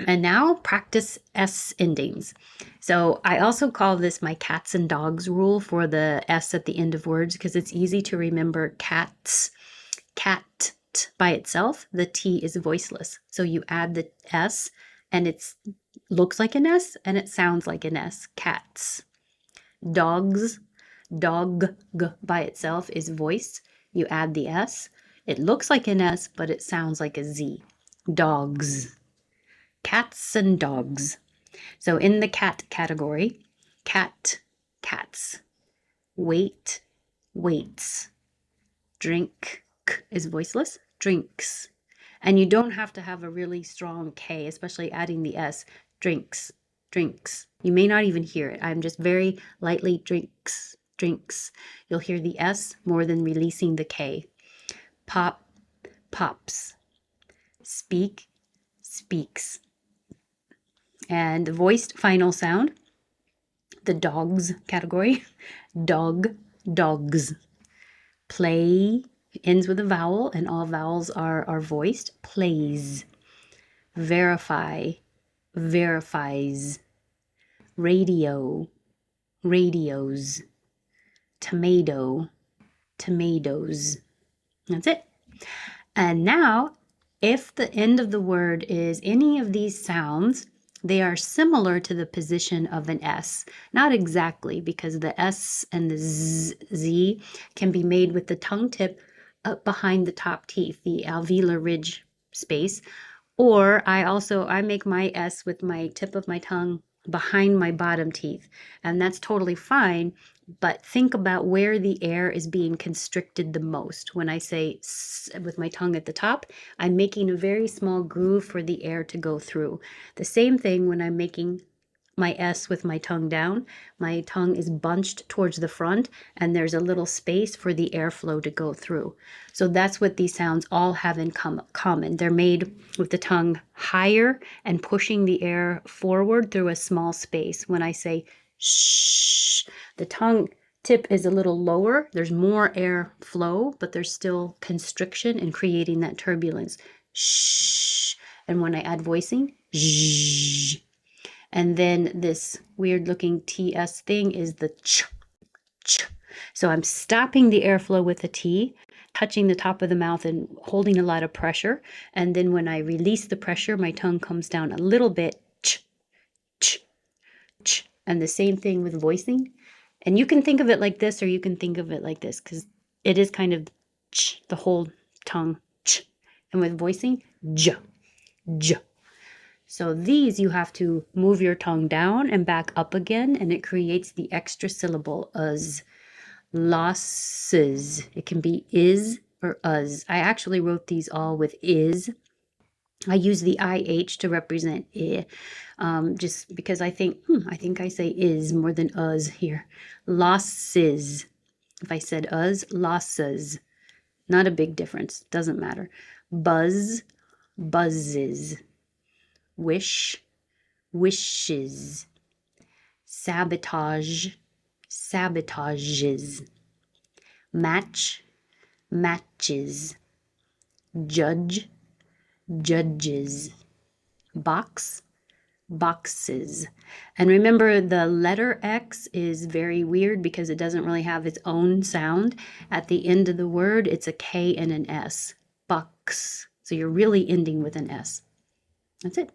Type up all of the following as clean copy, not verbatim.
And now practice S endings. So I also call this my cats and dogs rule for the S at the end of words because it's easy to remember cats, cat by itself. The T is voiceless. So you add the S and it looks like an S and it sounds like an S. Cats. Dogs, dog by itself is voiced. You add the S. It looks like an S, but it sounds like a Z. Dogs. Cats and dogs. So in the cat category, cat, cats. Wait, waits. Drink is voiceless, drinks. And you don't have to have a really strong K, especially adding the S. Drinks, drinks. You may not even hear it. I'm just very lightly drinks, drinks. You'll hear the S more than releasing the K. Pop, pops. Speak, speaks. And the voiced final sound, the dogs category, dog, dogs. Play ends with a vowel, and all vowels are voiced. Plays. Verify, verifies. Radio, radios. Tomato, tomatoes. That's it. And now, if the end of the word is any of these sounds, they are similar to the position of an S. Not exactly, because the S and the Z can be made with the tongue tip up behind the top teeth, the alveolar ridge space. Or I make my S with my tip of my tongue behind my bottom teeth, and that's totally fine. But think about where the air is being constricted the most. When I say S with my tongue at the top, I'm making a very small groove for the air to go through. The same thing when I'm making my S with my tongue down. My tongue is bunched towards the front and there's a little space for the airflow to go through. So that's what these sounds all have in common. They're made with the tongue higher and pushing the air forward through a small space. When I say shh, the tongue tip is a little lower. There's more air flow, but there's still constriction in creating that turbulence. Shh. And when I add voicing, zh. And then this weird looking TS thing is the ch, ch. So I'm stopping the airflow with the T, touching the top of the mouth and holding a lot of pressure. And then when I release the pressure, my tongue comes down a little bit, ch, ch, ch. And the same thing with voicing. And you can think of it like this or you can think of it like this because it is kind of ch, the whole tongue, ch. And with voicing, j, j. So these you have to move your tongue down and back up again, and it creates the extra syllable uz. Losses. It can be is or uz. I actually wrote these all with is. I use the IH to represent I, just because I think I say is more than uz here. Losses. If I said uz, losses. Not a big difference. Doesn't matter. Buzz, buzzes. Wish, wishes. Sabotage, sabotages. Match, matches. Judge, judges. Box, boxes. And remember, the letter X is very weird because it doesn't really have its own sound. At the end of the word, it's a K and an S. Box. So you're really ending with an S. That's it.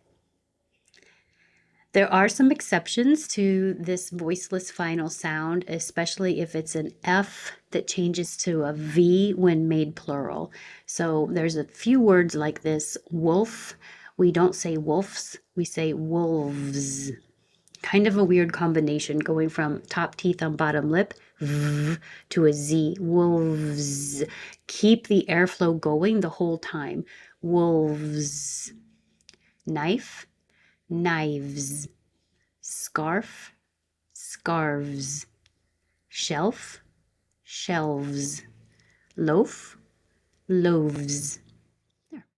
There are some exceptions to this voiceless final sound, especially if it's an F that changes to a V when made plural. So there's a few words like this. Wolf, we don't say wolves, we say wolves. Kind of a weird combination going from top teeth on bottom lip v to a Z. Wolves. Keep the airflow going the whole time. Wolves. Knife, knives. Scarf, scarves. Shelf, shelves. Loaf, loaves.